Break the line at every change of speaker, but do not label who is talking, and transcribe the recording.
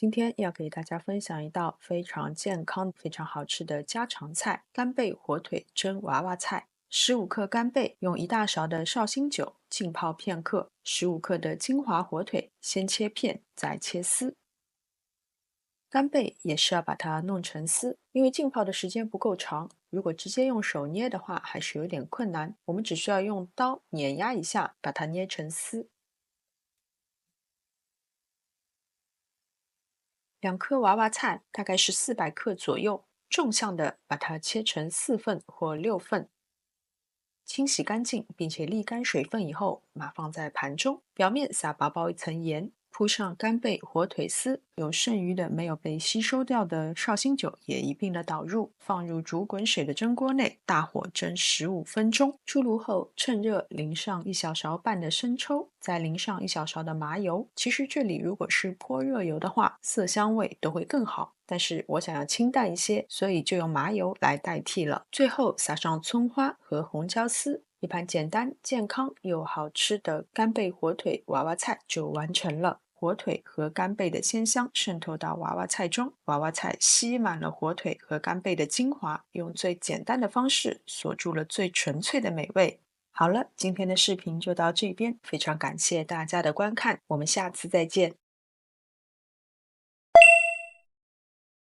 今天要给大家分享一道非常健康、非常好吃的家常菜——干贝火腿蒸娃娃菜。15克干贝，用1大勺的绍兴酒浸泡片刻；15克的金华火腿，先切片再切丝。干贝也是要把它弄成丝，因为浸泡的时间不够长，如果直接用手捏的话，还是有点困难。我们只需要用刀碾压一下，把它捏成丝。2颗娃娃菜大概是400克左右，纵向的把它切成4份或6份，清洗干净并且沥干水分以后，码放在盘中，表面撒薄薄一层盐，铺上干贝、火腿丝，有剩余的没有被吸收掉的绍兴酒也一并的倒入，放入煮滚水的蒸锅内，大火蒸15分钟。出炉后趁热淋上1小勺半的生抽，再淋上1小勺的麻油。其实这里如果是泼热油的话，色香味都会更好。但是我想要清淡一些，所以就用麻油来代替了。最后撒上葱花和红椒丝，一盘简单、健康又好吃的干贝火腿娃娃菜就完成了。火腿和干贝的鲜香渗透到娃娃菜中，娃娃菜吸满了火腿和干贝的精华，用最简单的方式锁住了最纯粹的美味。好了，今天的视频就到这边，非常感谢大家的观看，我们下次再见。